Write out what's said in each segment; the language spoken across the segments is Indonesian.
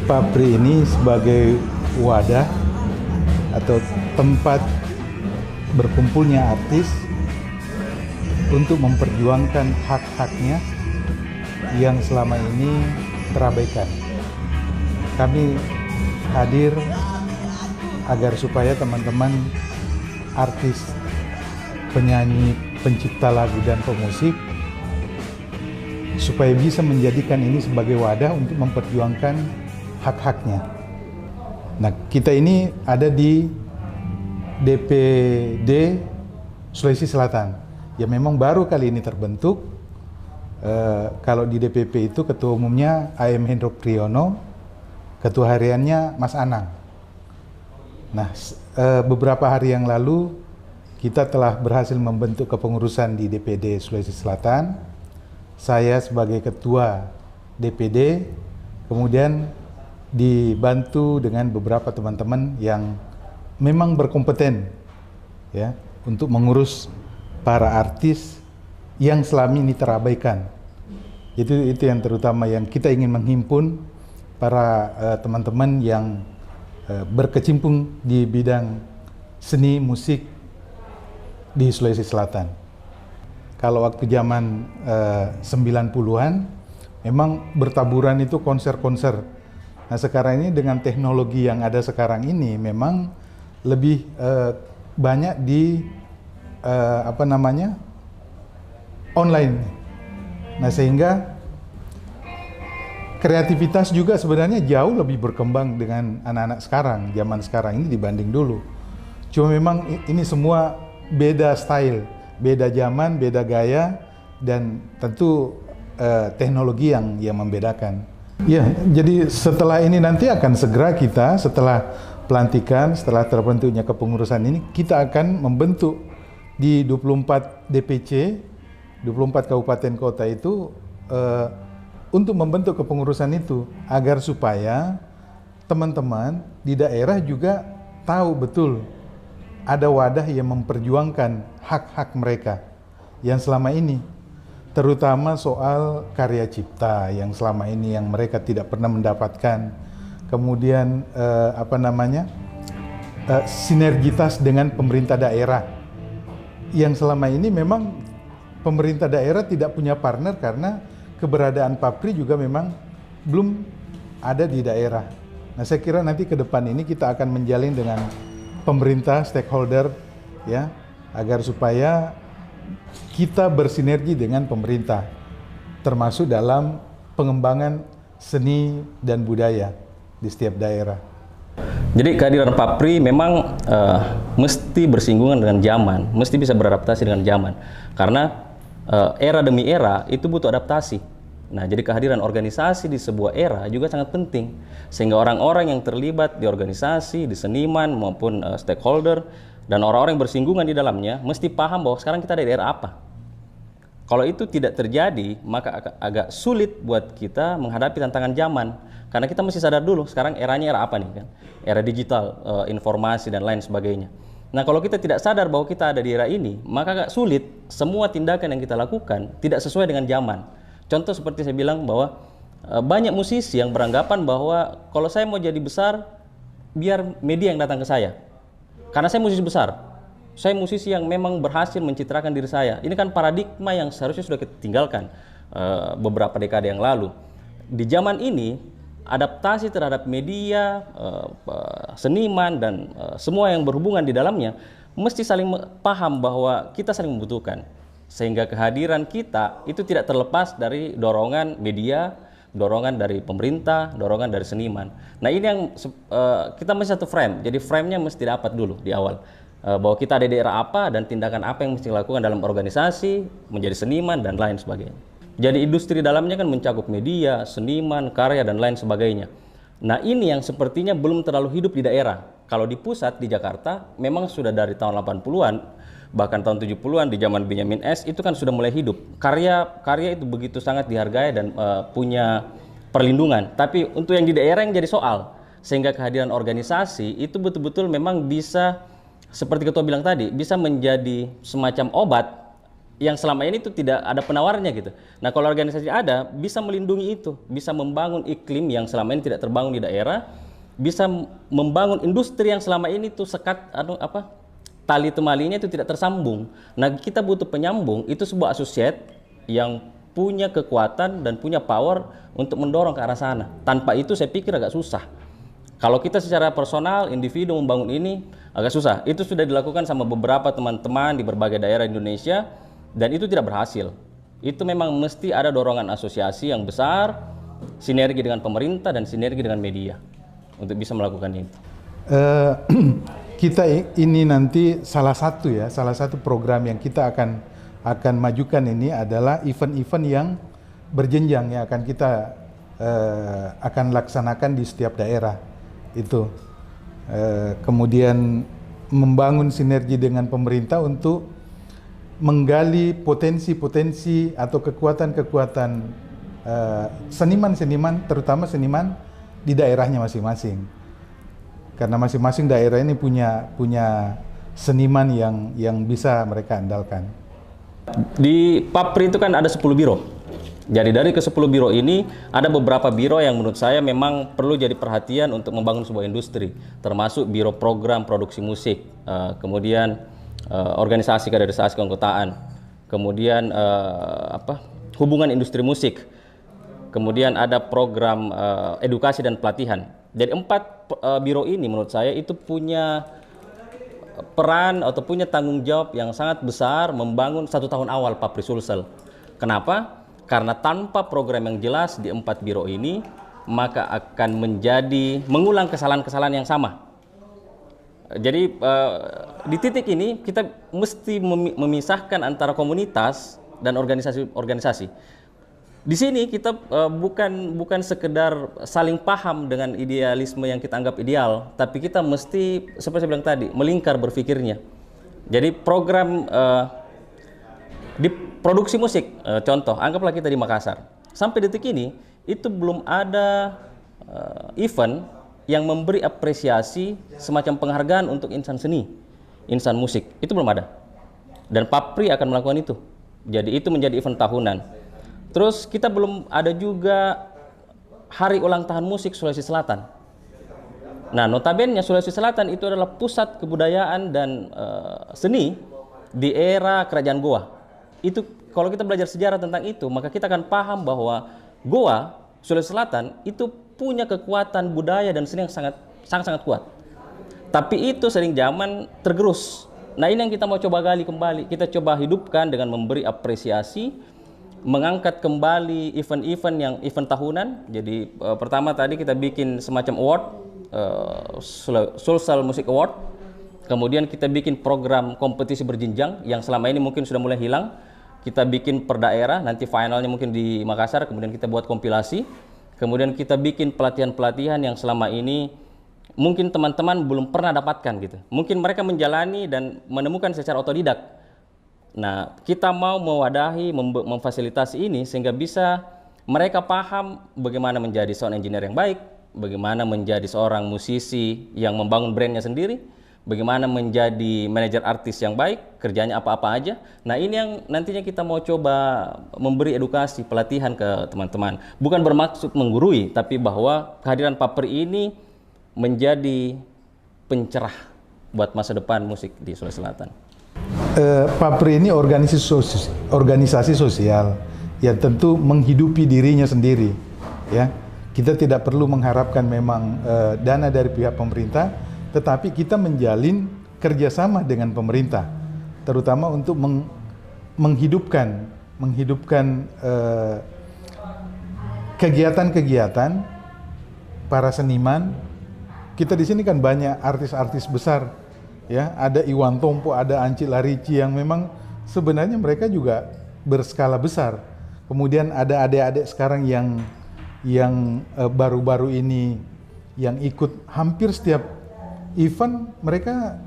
Papri ini sebagai wadah atau tempat berkumpulnya artis untuk memperjuangkan hak-haknya yang selama ini terabaikan. Kami hadir agar supaya teman-teman artis, penyanyi, pencipta lagu dan pemusik supaya bisa menjadikan ini sebagai wadah untuk memperjuangkan hak-haknya. Nah, kita ini ada di DPD Sulawesi Selatan. Ya memang baru kali ini terbentuk. Kalau di DPP itu ketua umumnya AM Hendro Priyono, ketua hariannya Mas Anang. Nah, beberapa hari yang lalu kita telah berhasil membentuk kepengurusan di DPD Sulawesi Selatan. Saya sebagai ketua DPD, kemudian dibantu dengan beberapa teman-teman yang memang berkompeten ya untuk mengurus para artis yang selama ini terabaikan. Itu yang terutama yang kita ingin menghimpun para teman-teman yang berkecimpung di bidang seni musik di Sulawesi Selatan. Kalau waktu zaman 90-an memang bertaburan itu konser-konser. Nah, sekarang ini dengan teknologi yang ada sekarang ini memang lebih banyak di online. Nah, sehingga kreativitas juga sebenarnya jauh lebih berkembang dengan anak-anak sekarang, zaman sekarang ini dibanding dulu. Cuma memang ini semua beda style, beda zaman, beda gaya, dan tentu teknologi yang membedakan. Ya, jadi setelah ini nanti akan segera kita, setelah pelantikan, setelah terbentuknya kepengurusan ini, kita akan membentuk di 24 DPC, 24 kabupaten kota itu untuk membentuk kepengurusan itu agar supaya teman-teman di daerah juga tahu betul ada wadah yang memperjuangkan hak-hak mereka yang selama ini, terutama soal karya cipta yang selama ini yang mereka tidak pernah mendapatkan. Kemudian sinergitas dengan pemerintah daerah yang selama ini memang pemerintah daerah tidak punya partner karena keberadaan Papri juga memang belum ada di daerah. Nah, saya kira nanti ke depan ini kita akan menjalin dengan pemerintah, stakeholder ya, agar supaya kita bersinergi dengan pemerintah termasuk dalam pengembangan seni dan budaya di setiap daerah. Jadi kehadiran Papri memang mesti bersinggungan dengan zaman, mesti bisa beradaptasi dengan zaman. Karena era demi era itu butuh adaptasi. Nah, jadi kehadiran organisasi di sebuah era juga sangat penting. Sehingga orang-orang yang terlibat di organisasi, di seniman maupun stakeholder, dan orang-orang yang bersinggungan di dalamnya mesti paham bahwa sekarang kita ada di era apa. Kalau itu tidak terjadi, maka agak sulit buat kita menghadapi tantangan zaman. Karena kita mesti sadar dulu, sekarang eranya era apa nih kan? Era digital, informasi dan lain sebagainya. Nah, kalau kita tidak sadar bahwa kita ada di era ini, maka agak sulit semua tindakan yang kita lakukan tidak sesuai dengan zaman. Contoh seperti saya bilang bahwa banyak musisi yang beranggapan bahwa kalau saya mau jadi besar, biar media yang datang ke saya. Karena saya musisi besar. Saya musisi yang memang berhasil mencitrakan diri saya. Ini kan paradigma yang seharusnya sudah kita tinggalkan beberapa dekade yang lalu. Di zaman ini, adaptasi terhadap media, seniman, dan semua yang berhubungan di dalamnya mesti saling paham bahwa kita saling membutuhkan. Sehingga kehadiran kita itu tidak terlepas dari dorongan media, dorongan dari pemerintah, dorongan dari seniman. Nah, ini yang kita mesti satu frame. Jadi frame-nya mesti dapat dulu di awal. Bahwa kita ada di era apa dan tindakan apa yang mesti dilakukan dalam organisasi, menjadi seniman, dan lain sebagainya. Jadi industri dalamnya kan mencakup media, seniman, karya, dan lain sebagainya. Nah, ini yang sepertinya belum terlalu hidup di daerah. Kalau di pusat, di Jakarta, memang sudah dari tahun 80-an, bahkan tahun 70-an di zaman Benyamin S, itu kan sudah mulai hidup. Karya itu begitu sangat dihargai dan punya perlindungan. Tapi untuk yang di daerah yang jadi soal, sehingga kehadiran organisasi itu betul-betul memang bisa, seperti Ketua bilang tadi, bisa menjadi semacam obat yang selama ini itu tidak ada penawarnya gitu. Nah, kalau organisasi ada, bisa melindungi itu, bisa membangun iklim yang selama ini tidak terbangun di daerah, bisa membangun industri yang selama ini tuh tali temalinya itu tidak tersambung. Nah, kita butuh penyambung, itu sebuah associate yang punya kekuatan dan punya power untuk mendorong ke arah sana. Tanpa itu saya pikir agak susah. Kalau kita secara personal, individu membangun ini agak susah. Itu sudah dilakukan sama beberapa teman-teman di berbagai daerah Indonesia dan itu tidak berhasil. Itu memang mesti ada dorongan asosiasi yang besar, sinergi dengan pemerintah dan sinergi dengan media untuk bisa melakukan itu. Kita ini nanti salah satu program yang kita akan majukan ini adalah event-event yang berjenjang yang akan kita akan laksanakan di setiap daerah itu. Kemudian membangun sinergi dengan pemerintah untuk menggali potensi-potensi atau kekuatan-kekuatan seniman-seniman, terutama seniman di daerahnya masing-masing. Karena masing-masing daerah ini punya seniman yang bisa mereka andalkan. Di Papri itu kan ada 10 biro. Jadi dari ke-10 biro ini ada beberapa biro yang menurut saya memang perlu jadi perhatian untuk membangun sebuah industri, termasuk biro program produksi musik, kemudian organisasi kaderisasi keanggotaan, kemudian hubungan industri musik, kemudian ada program edukasi dan pelatihan. Jadi 4 biro ini menurut saya itu punya peran atau punya tanggung jawab yang sangat besar membangun 1 tahun awal Papri Sulsel. Kenapa? Karena tanpa program yang jelas di 4 biro ini, maka akan mengulang kesalahan-kesalahan yang sama. Jadi di titik ini kita mesti memisahkan antara komunitas dan organisasi-organisasi. Di sini kita bukan sekedar saling paham dengan idealisme yang kita anggap ideal, tapi kita mesti seperti saya bilang tadi melingkar berpikirnya. Jadi program di produksi musik, contoh, anggaplah kita di Makassar. Sampai detik ini, itu belum ada event yang memberi apresiasi semacam penghargaan untuk insan seni, insan musik. Itu belum ada. Dan Papri akan melakukan itu. Jadi itu menjadi event tahunan. Terus kita belum ada juga Hari Ulang Tahun Musik Sulawesi Selatan. Nah, notabene Sulawesi Selatan itu adalah pusat kebudayaan dan seni di era Kerajaan Goa. Itu kalau kita belajar sejarah tentang itu, maka kita akan paham bahwa Goa, Sulawesi Selatan itu punya kekuatan budaya dan seni yang sangat kuat. Tapi itu sering zaman tergerus. Nah, ini yang kita mau coba gali kembali. Kita coba hidupkan dengan memberi apresiasi, mengangkat kembali event-event yang event tahunan. Jadi pertama tadi kita bikin semacam award, Sulsel Music Award. Kemudian kita bikin program kompetisi berjenjang yang selama ini mungkin sudah mulai hilang. Kita bikin per daerah, nanti finalnya mungkin di Makassar, kemudian kita buat kompilasi. Kemudian kita bikin pelatihan-pelatihan yang selama ini mungkin teman-teman belum pernah dapatkan gitu. Mungkin mereka menjalani dan menemukan secara otodidak. Nah, kita mau mewadahi, memfasilitasi ini sehingga bisa mereka paham bagaimana menjadi sound engineer yang baik, bagaimana menjadi seorang musisi yang membangun brandnya sendiri, bagaimana menjadi manajer artis yang baik, kerjanya apa-apa aja. Nah, ini yang nantinya kita mau coba memberi edukasi, pelatihan ke teman-teman. Bukan bermaksud menggurui, tapi bahwa kehadiran Papri ini menjadi pencerah buat masa depan musik di Sulawesi Selatan. Papri ini organisasi sosial yang tentu menghidupi dirinya sendiri. Ya, kita tidak perlu mengharapkan memang dana dari pihak pemerintah, tetapi kita menjalin kerjasama dengan pemerintah, terutama untuk menghidupkan kegiatan-kegiatan para seniman. Kita di sini kan banyak artis-artis besar, ya. Ada Iwan Tompo, ada Anci Larici yang memang sebenarnya mereka juga berskala besar. Kemudian ada adik-adik sekarang yang baru-baru ini yang ikut hampir setiap event, mereka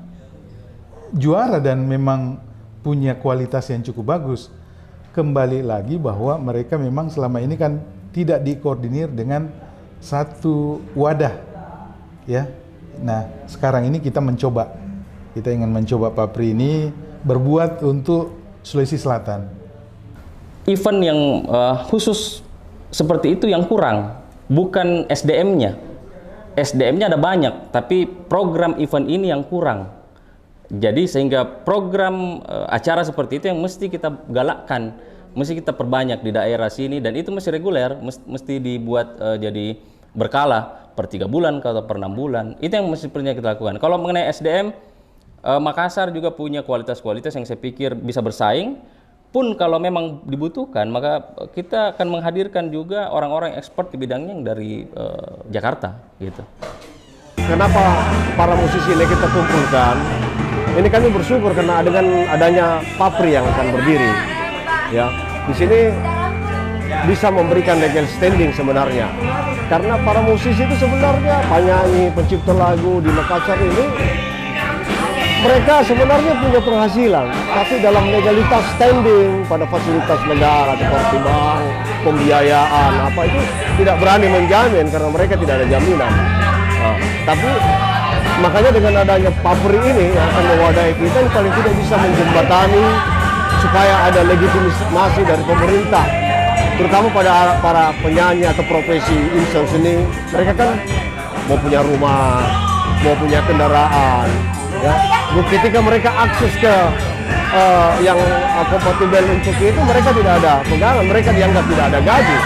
juara dan memang punya kualitas yang cukup bagus. Kembali lagi bahwa mereka memang selama ini kan tidak dikoordinir dengan satu wadah, ya. Nah, sekarang ini kita ingin mencoba Papri ini berbuat untuk Sulawesi Selatan. Event yang khusus seperti itu yang kurang, bukan SDM-nya. SDM-nya ada banyak, tapi program event ini yang kurang. Jadi sehingga program acara seperti itu yang mesti kita galakkan, mesti kita perbanyak di daerah sini, dan itu mesti reguler, mesti dibuat jadi berkala per 3 bulan atau per 6 bulan. Itu yang mesti kita lakukan. Kalau mengenai SDM, Makassar juga punya kualitas-kualitas yang saya pikir bisa bersaing. Pun kalau memang dibutuhkan, maka kita akan menghadirkan juga orang-orang expert di bidangnya yang dari Jakarta gitu. Kenapa para musisi ini kita kumpulkan? Ini kami bersyukur karena dengan adanya Papri yang akan berdiri. Ya, di sini bisa memberikan legal standing sebenarnya. Karena para musisi itu sebenarnya penyanyi, pencipta lagu di Makassar ini, mereka sebenarnya punya penghasilan, tapi dalam legalitas standing pada fasilitas negara seperti bank, pembiayaan, apa itu tidak berani menjamin karena mereka tidak ada jaminan. Nah, tapi makanya dengan adanya Papri ini yang akan mewadahi kita, yang paling tidak bisa menjembatani supaya ada legitimasi dari pemerintah, terutama pada para penyanyi atau profesi insan seni. Mereka kan mau punya rumah, mau punya kendaraan, ya. Ketika mereka akses ke yang kompatibel untuk itu, mereka tidak ada pegangan, mereka dianggap tidak ada gaji,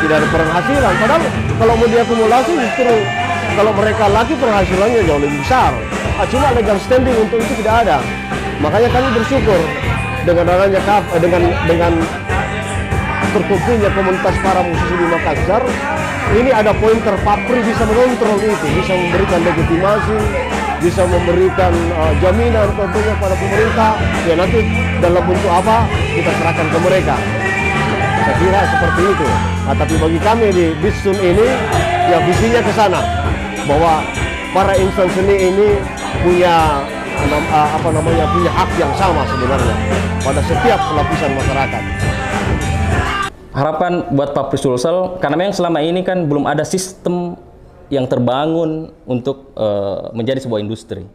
tidak ada penghasilan. Padahal kalau mau diakumulasi justru kalau mereka lagi penghasilannya jauh lebih besar. Cuma legal standing untuk itu tidak ada. Makanya kami bersyukur dengan adanya dengan terkumpulnya komunitas para musisi di Makassar, ini ada pointer Papri bisa mengontrol itu, bisa memberikan legitimasi, bisa memberikan jaminan tentunya pada pemerintah. Ya nanti dalam bentuk apa kita serahkan ke mereka. Saya kira seperti itu. Nah, tapi bagi kami di Bisun ini, ya visinya ke sana, bahwa para insan seni ini punya punya hak yang sama sebenarnya pada setiap lapisan masyarakat. Harapan buat Papri Sulsel, karena memang selama ini kan belum ada sistem yang terbangun untuk menjadi sebuah industri.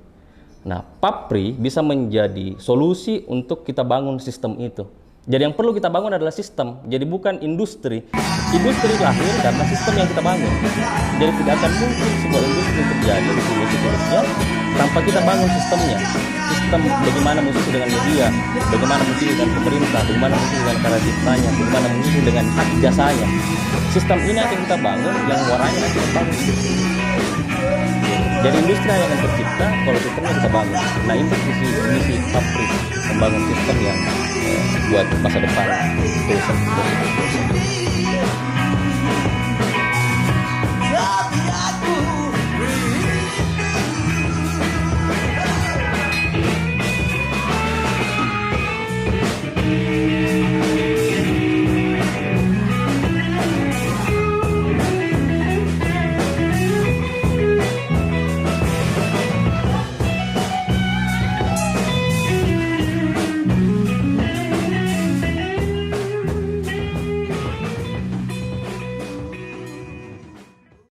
Nah, Papri bisa menjadi solusi untuk kita bangun sistem itu. Jadi yang perlu kita bangun adalah sistem, jadi bukan industri. Industri lahir karena sistem yang kita bangun. Jadi tidak akan mungkin sebuah industri terjadi di musik-musiknya tanpa kita bangun sistemnya. Sistem bagaimana musisi dengan media, bagaimana musisi dengan pemerintah, bagaimana musisi dengan karya ciptanya, bagaimana musisi dengan hak jasanya. Sistem ini akan kita bangun, yang warnanya nanti kita bangun. Jadi industri yang akan tercipta kalau sistemnya kita bangun. Nah, itu misi Papri, membangun sistem yang buat masa depan tulisan.